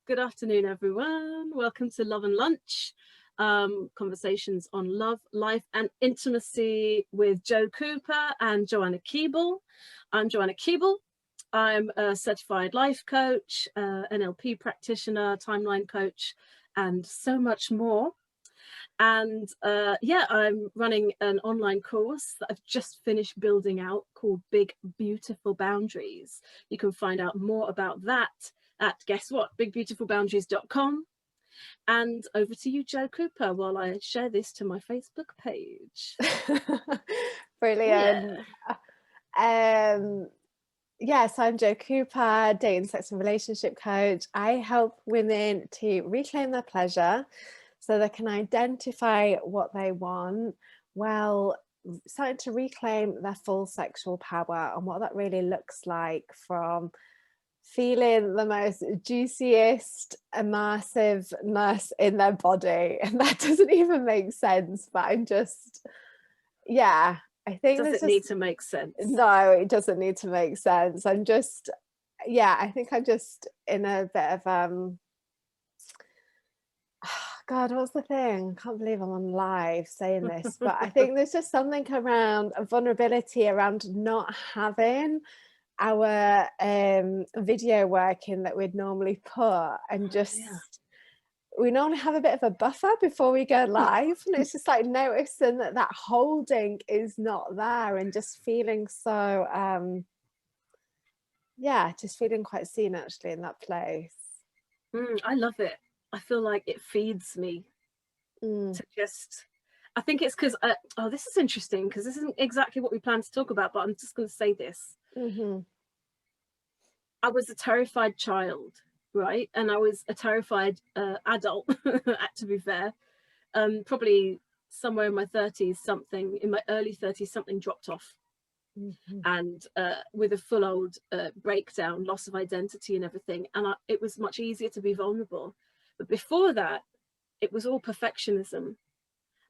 Good afternoon, everyone. Welcome to Love and Lunch, conversations on love, life and intimacy with Jo Cooper and Joanna Keeble. I'm Joanna Keeble. I'm a certified life coach, NLP practitioner, timeline coach, and so much more. And I'm running an online course that I've just finished building out called Big Beautiful Boundaries. You can find out more about that at, guess what, bigbeautifulboundaries.com. And over to you, Jo Cooper, while I share this to my Facebook page. Brilliant. Yes, I'm Jo Cooper, dating, sex and relationship coach. I help women to reclaim their pleasure so they can identify what they want, well, starting to reclaim their full sexual power and what that really looks like, from feeling the most juiciest immersiveness in their body. And that doesn't even make sense, but I'm just, yeah, I think does it need to make sense? No, it doesn't need to make sense. I'm just, I think I'm just in a bit of God, what's the thing? I can't believe I'm on live saying this, but I think there's just something around a vulnerability around not having our video working that we'd normally put, and just we normally have a bit of a buffer before we go live, and it's just like noticing that holding is not there, and just feeling so just feeling quite seen actually in that place. I love it. I feel like it feeds me to just, I think it's because this is interesting, because this isn't exactly what we planned to talk about, but I'm just going to say this. I was a terrified child, right? And I was a terrified adult, to be fair. Probably somewhere in my 30s, in my early 30s, something dropped off. And with a full old breakdown, loss of identity and everything. And it was much easier to be vulnerable. But before that, it was all perfectionism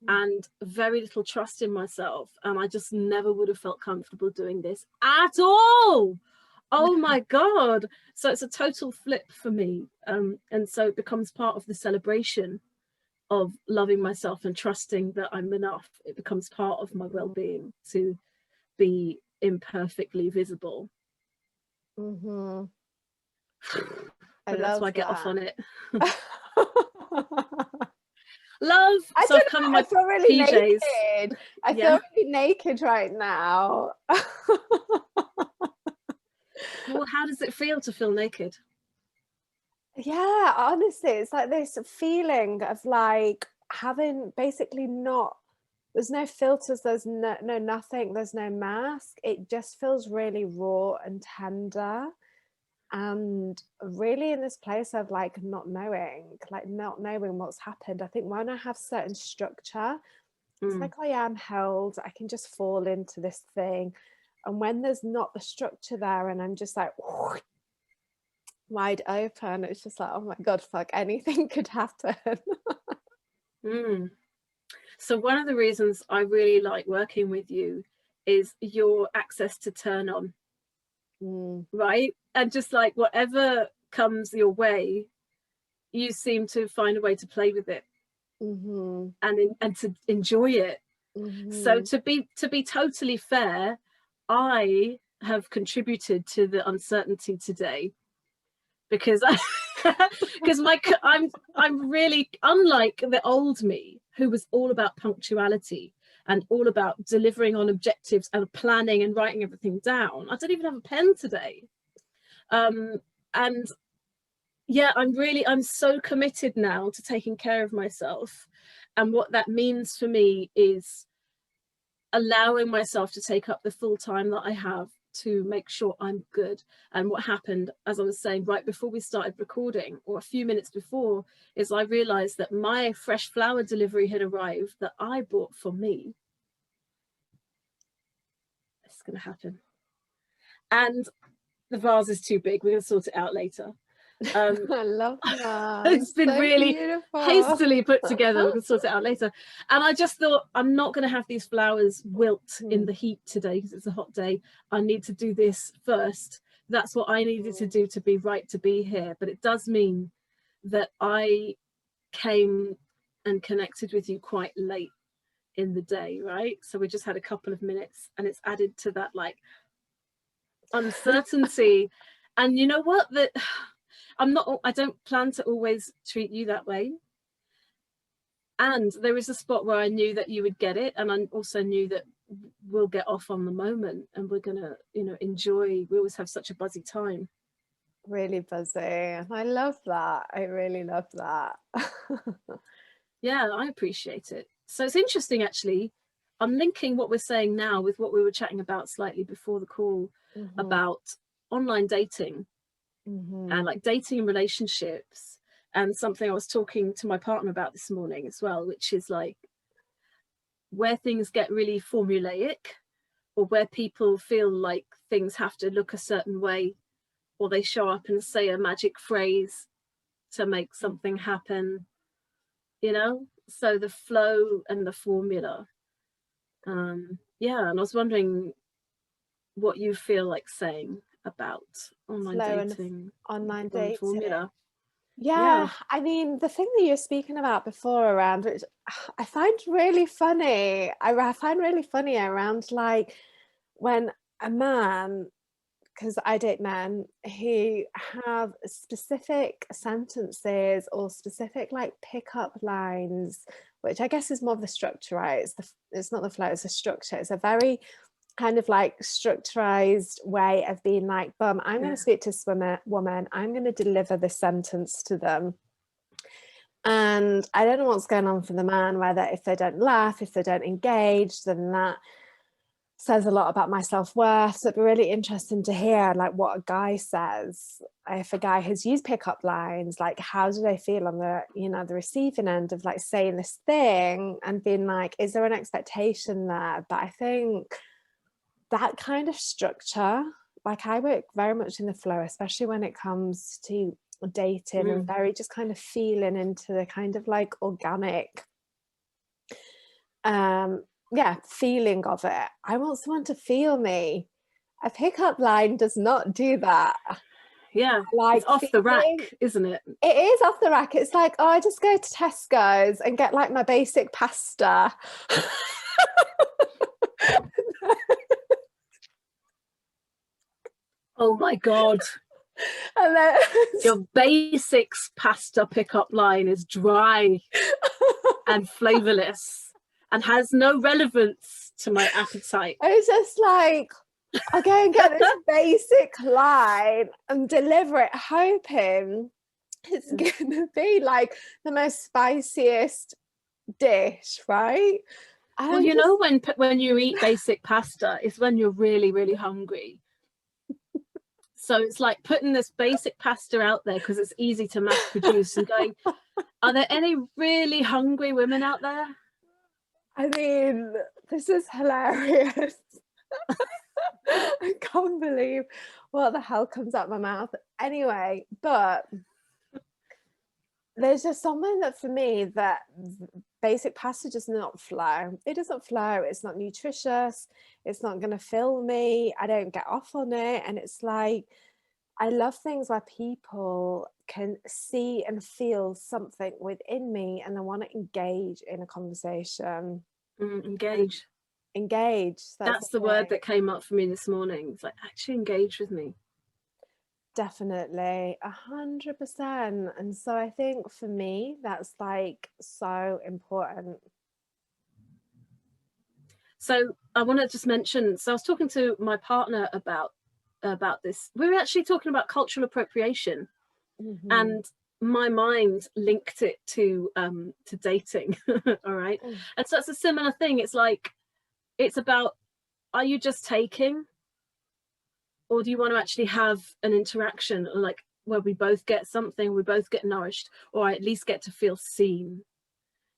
and very little trust in myself. And I just never would have felt comfortable doing this at all. Oh my God. So it's a total flip for me. And so it becomes part of the celebration of loving myself and trusting that I'm enough. It becomes part of my well-being to be imperfectly visible. That's why I get off on it. Love. So I've come in my feel really PJs. Naked. I feel really naked right now. Well, how does it feel to feel naked? Yeah, honestly, it's like this feeling of like having basically there's no filters, there's no nothing, there's no mask. It just feels really raw and tender, and really in this place of like not knowing what's happened. I think when I have certain structure, it's like, oh yeah, I'm held, I can just fall into this thing. And when there's not the structure there and I'm just like wide open, it's just like, oh my God, fuck, anything could happen. So one of the reasons I really like working with you is your access to turn on, right? And just like whatever comes your way, you seem to find a way to play with it and to enjoy it. So to be totally fair, I have contributed to the uncertainty today, because I'm really, unlike the old me who was all about punctuality and all about delivering on objectives and planning and writing everything down. I don't even have a pen today. And yeah, I'm so committed now to taking care of myself. And what that means for me is allowing myself to take up the full time that I have to make sure I'm good. And what happened, as I was saying right before we started recording, or a few minutes before, is I realized that my fresh flower delivery had arrived that I bought for me. It's going to happen. And the vase is too big. We're going to sort it out later. I love that. It's been so really beautiful. hastily put together. We can sort it out later. And I just thought, I'm not going to have these flowers wilt in the heat today because it's a hot day. I need to do this first. That's what I needed to do to be right to be here. But it does mean that I came and connected with you quite late in the day, right? So we just had a couple of minutes, and it's added to that like uncertainty. And you know what, that I don't plan to always treat you that way. And there is a spot where I knew that you would get it, and I also knew that we'll get off on the moment, and we're gonna, you know, enjoy. We always have such a buzzy time. Really buzzy. I love that. I really love that. Yeah, I appreciate it. So it's interesting, actually. I'm linking what we're saying now with what we were chatting about slightly before the call, about online dating and like dating and relationships, and something I was talking to my partner about this morning as well, which is like where things get really formulaic, or where people feel like things have to look a certain way, or they show up and say a magic phrase to make something happen, you know? So the flow and the formula. Yeah, and I was wondering what you feel like saying about online Flow dating, and online and dating. formula. Yeah, I mean, the thing that you're speaking about before around, which I find really funny, I find really funny around like when a man, because I date men who have specific sentences or specific like pickup lines, which I guess is more of the structure, right? It's not the flow, it's a structure. It's a very kind of like structurized way of being like, boom, I'm going to speak to this woman, I'm going to deliver this sentence to them. And I don't know what's going on for the man, whether if they don't laugh, if they don't engage, then that says a lot about my self-worth. So it'd be really interesting to hear like what a guy says. If a guy has used pickup lines, like how do they feel on the, you know, the receiving end of like saying this thing and being like, is there an expectation there? But I think that kind of structure, like I work very much in the flow, especially when it comes to dating and very just kind of feeling into the kind of like organic feeling of it. I want someone to feel me. A pickup line does not do that. Yeah, like it's off the rack, isn't it? It is off the rack. It's like, oh, I just go to Tesco's and get like my basic pasta. Oh my God. And then your basics pasta pickup line is dry and flavorless and has no relevance to my appetite. It's just like, I go and get this basic line and deliver it, hoping it's gonna be like the most spiciest dish, right? Well, you know, when you eat basic pasta is when you're really, really hungry. So it's like putting this basic pasta out there because it's easy to mass produce and going, are there any really hungry women out there? I mean, this is hilarious. I can't believe what the hell comes out my mouth. Anyway, but there's just something that for me that basic pasta does not flow. It doesn't flow. It's not nutritious. It's not going to fill me. I don't get off on it. And it's like, I love things where people can see and feel something within me and they want to engage in a conversation. Engage. That's the word that came up for me this morning. It's like, actually engage with me. Definitely, 100%. And so I think for me, that's like so important. So I want to just mention, so I was talking to my partner about this. We were actually talking about cultural appropriation, and my mind linked it to dating. All right. And so it's a similar thing. It's like, it's about, are you just taking, or do you want to actually have an interaction, like where we both get something, we both get nourished, or at least get to feel seen,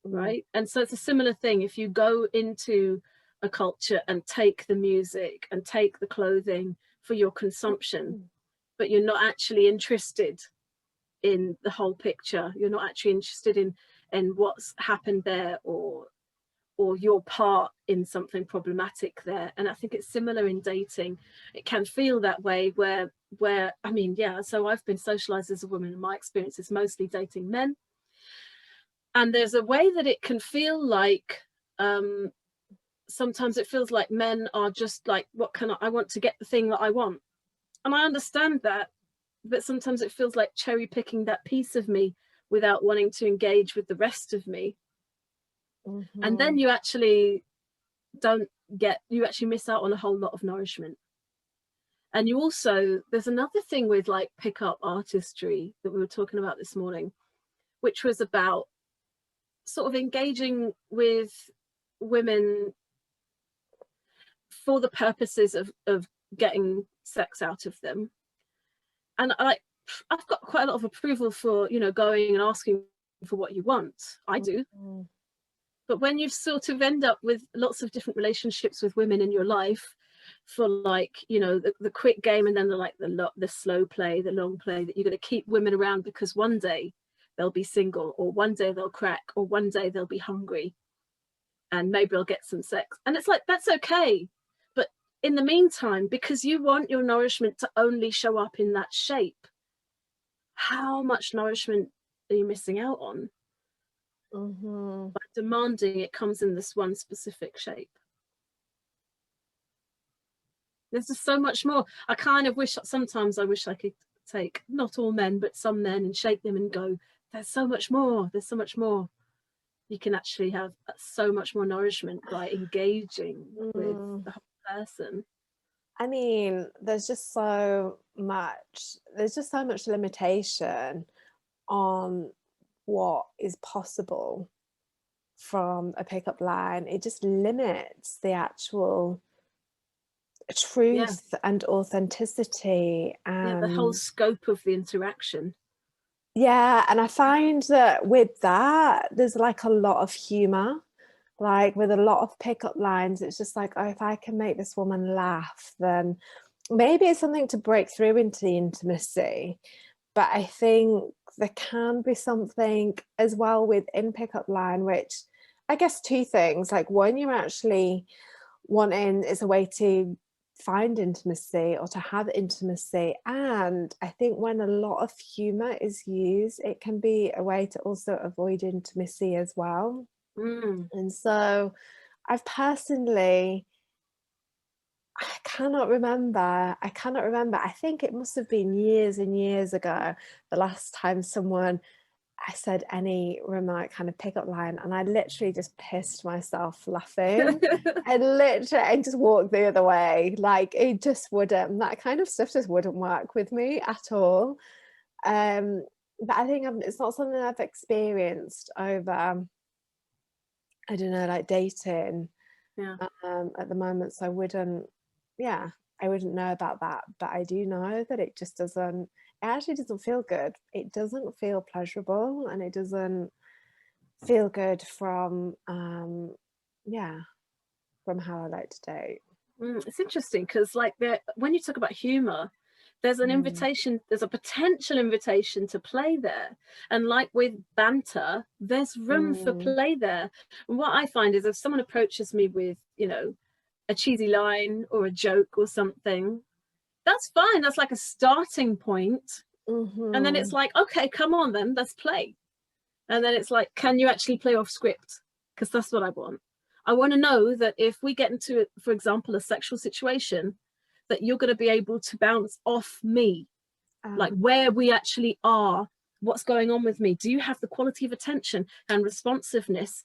right? And so it's a similar thing. If you go into a culture and take the music and take the clothing for your consumption, but you're not actually interested in the whole picture, you're not actually interested in what's happened there, or your part in something problematic there. And I think it's similar in dating. It can feel that way, where where, I mean, yeah, so I've been socialized as a woman, and my experience is mostly dating men. And there's a way that it can feel like, sometimes it feels like men are just like, what can I want to get the thing that I want. And I understand that, but sometimes it feels like cherry picking that piece of me without wanting to engage with the rest of me. And then you actually you actually miss out on a whole lot of nourishment. And you also, there's another thing with like pickup artistry that we were talking about this morning, which was about sort of engaging with women for the purposes of getting sex out of them. And I've got quite a lot of approval for, you know, going and asking for what you want. I do. But when you sort of end up with lots of different relationships with women in your life for, like, you know, the quick game, and then the slow play, the long play, that you're going to keep women around because one day they'll be single, or one day they'll crack, or one day they'll be hungry, and maybe they'll get some sex. And it's like, that's okay. But in the meantime, because you want your nourishment to only show up in that shape, how much nourishment are you missing out on? By demanding it comes in this one specific shape. There's just so much more. I kind of wish, sometimes I wish I could take not all men, but some men, and shake them and go, there's so much more, there's so much more. You can actually have so much more nourishment by engaging with the whole person. I mean, there's just so much limitation on what is possible from a pickup line. It just limits the actual truth and authenticity, and the whole scope of the interaction. And I find that with that, there's like a lot of humor. Like with a lot of pickup lines, it's just like, oh, if I can make this woman laugh, then maybe it's something to break through into the intimacy. But I think there can be something as well within pickup line, which I guess two things. Like, one, you're actually wanting is a way to find intimacy or to have intimacy. And I think when a lot of humor is used, it can be a way to also avoid intimacy as well. And so I've personally, I cannot remember. I think it must have been years and years ago, the last time I said any remote kind of pickup line, and I literally just pissed myself laughing. I just walked the other way. Like, it just wouldn't, that kind of stuff just wouldn't work with me at all. But I think it's not something I've experienced over, I don't know, like dating at the moment. So I wouldn't know about that. But I do know that it actually doesn't feel good. It doesn't feel pleasurable, and it doesn't feel good from how I like to date. It's interesting because, like, when you talk about humor, there's an invitation, there's a potential invitation to play there. And like with banter, there's room for play there. And what I find is, if someone approaches me with, you know, a cheesy line or a joke or something, that's fine. That's like a starting point. And then it's like, okay, come on then, let's play. And then it's like, can you actually play off script? Because that's what I want. I want to know that if we get into, for example, a sexual situation, that you're going to be able to bounce off me, like where we actually are, what's going on with me. Do you have the quality of attention and responsiveness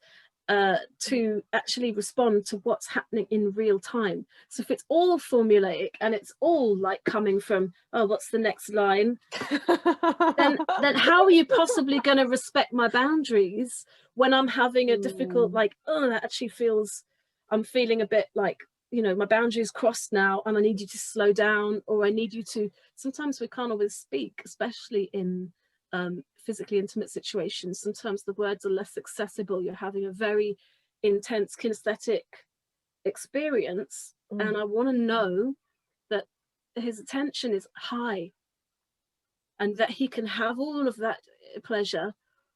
to actually respond to what's happening in real time? So if it's all formulaic and it's all like coming from, oh, what's the next line, then how are you possibly going to respect my boundaries when I'm having a difficult, like, oh, that actually feels, I'm feeling a bit like, you know, my boundary is crossed now, and I need you to slow down, or I need you to, sometimes we can't always speak, especially in physically intimate situations. Sometimes the words are less accessible. You're having a very intense kinesthetic experience, and I want to know that his attention is high and that he can have all of that pleasure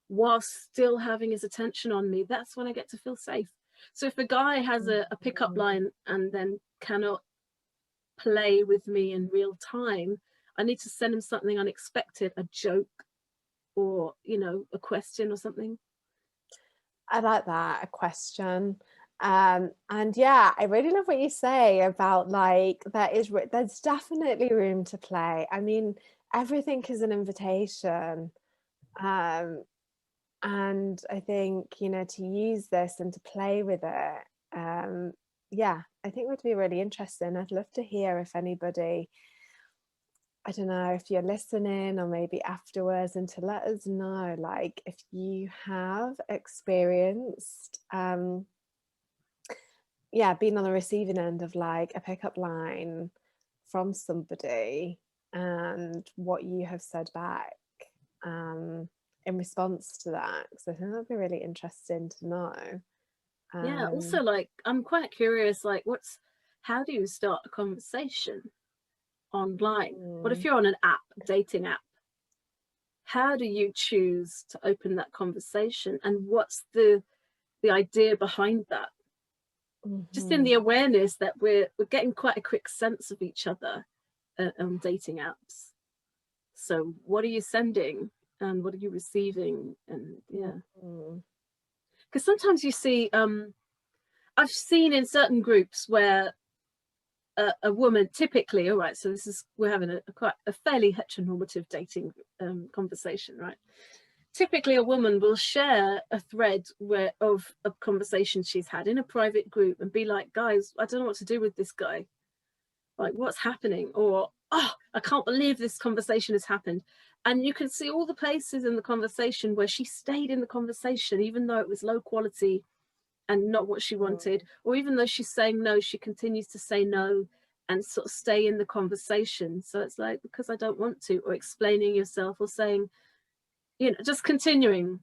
whilst still having his attention on me. That's when I get to feel safe. So if a guy has a pickup line and then cannot play with me in real time, I need to send them something unexpected, a joke, or, you know, a question or something. I like that, a question. And yeah, I really love what you say about like there's definitely room to play. I mean, everything is an invitation. And I think, you know, to use this and to play with it, yeah, I think would be really interesting. I'd love to hear if anybody, I don't know, if you're listening or maybe afterwards, and to let us know, like, if you have experienced, yeah, being on the receiving end of like a pickup line from somebody and what you have said back in response to that. So I think that'd be really interesting to know. Yeah, also, like, I'm quite curious, like, how do you start a conversation online? What if you're on an app, dating app? How do you choose to open that conversation, and what's the idea behind that? Just in the awareness that we're getting quite a quick sense of each other on dating apps. So what are you sending and what are you receiving? And yeah, because sometimes you see, I've seen in certain groups where a woman typically, all right, so this is, we're having a fairly heteronormative dating conversation, right? Typically a woman will share a thread of a conversation she's had in a private group and be like, guys, I don't know what to do with this guy. Like, what's happening? Or, oh, I can't believe this conversation has happened. And you can see all the places in the conversation where she stayed in the conversation, even though it was low quality and not what she wanted, or even though she's saying no, she continues to say no and sort of stay in the conversation. So it's like, because I don't want to, or explaining yourself, or saying, you know, just continuing.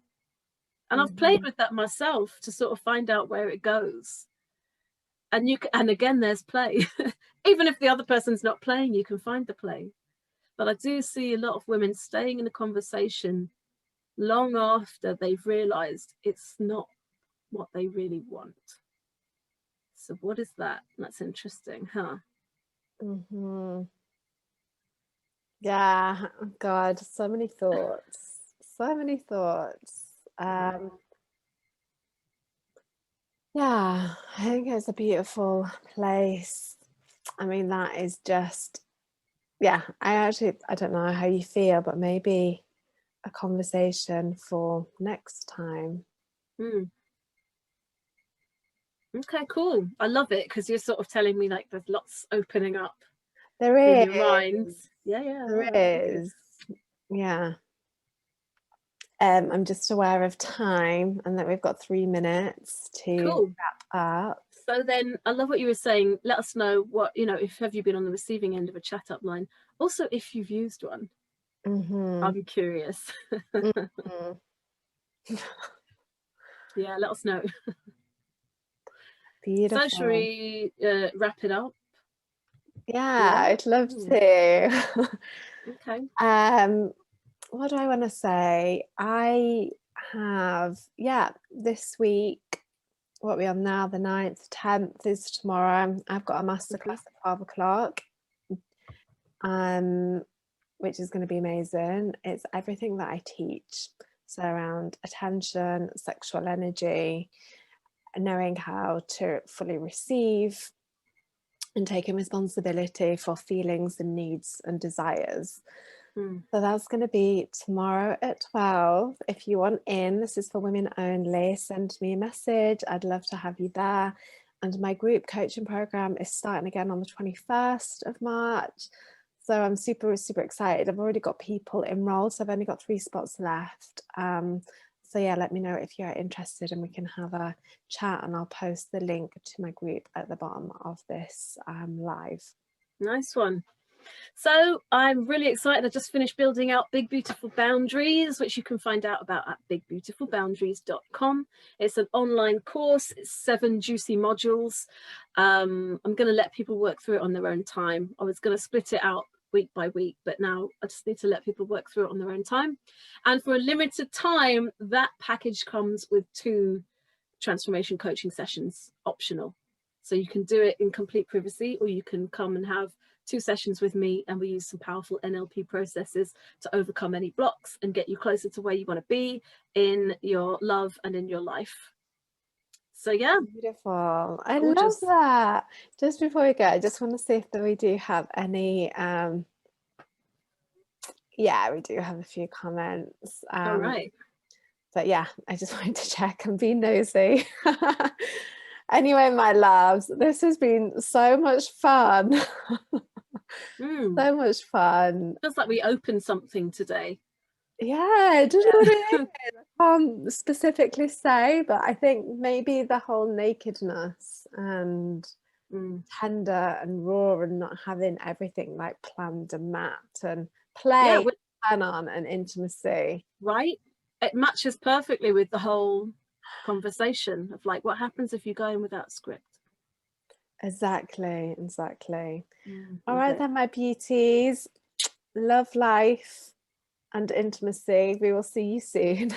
And I've played with that myself to sort of find out where it goes. And and again, there's play. Even if the other person's not playing, you can find the play. But I do see a lot of women staying in a conversation long after they've realized it's not what they really want. So what is that? That's interesting, huh? Yeah, God, so many thoughts. So many thoughts. Yeah, I think it's a beautiful place. I mean, that is just, yeah, I don't know how you feel, but maybe a conversation for next time. Okay, cool. I love it, because you're sort of telling me like there's lots opening up There in is. your mind. Yeah. There is. Yeah. I'm just aware of time and that we've got 3 minutes to wrap up. So then, I love what you were saying. Let us know what, you know, if have you been on the receiving end of a chat up line. Also, if you've used one. I'm curious. Yeah, let us know. Beautiful. So should we wrap it up? Yeah, I'd love to. Okay. What do I want to say? I have, this week, what are we on now? The 9th, 10th is tomorrow. I've got a masterclass at 12 o'clock, which is going to be amazing. It's everything that I teach. So around attention, sexual energy, knowing how to fully receive and taking responsibility for feelings and needs and desires. So that's going to be tomorrow at 12. If you want in, this is for women only, send me a message. I'd love to have you there. And my group coaching program is starting again on the 21st of March. So I'm super, super excited. I've already got people enrolled, so I've only got 3 spots left. So yeah, let me know if you're interested and we can have a chat, and I'll post the link to my group at the bottom of this live. Nice one. So I'm really excited. I just finished building out Big Beautiful Boundaries, which you can find out about at bigbeautifulboundaries.com. It's an online course. It's 7 juicy modules. I'm going to let people work through it on their own time. I was going to split it out week by week, but now I just need to let people work through it on their own time. And for a limited time, that package comes with 2 transformation coaching sessions optional. So you can do it in complete privacy, or you can come and have 2 sessions with me, and we use some powerful NLP processes to overcome any blocks and get you closer to where you want to be in your love and in your life. So yeah, Beautiful. I love gorgeous. that. Just before we go, I just want to see if we do have any yeah, we do have a few comments. All right. But yeah, I just wanted to check and be nosy. Anyway, my loves, this has been so much fun. So much fun. Feels like we opened something today. Yeah, I don't know what it is. I can't specifically say, but I think maybe the whole nakedness and tender and raw and not having everything like planned and mapped and play plan on and intimacy. Right? It matches perfectly with the whole conversation of like, what happens if you go in without script? Exactly. All right then, my beauties. Love, life and intimacy. We will see you soon.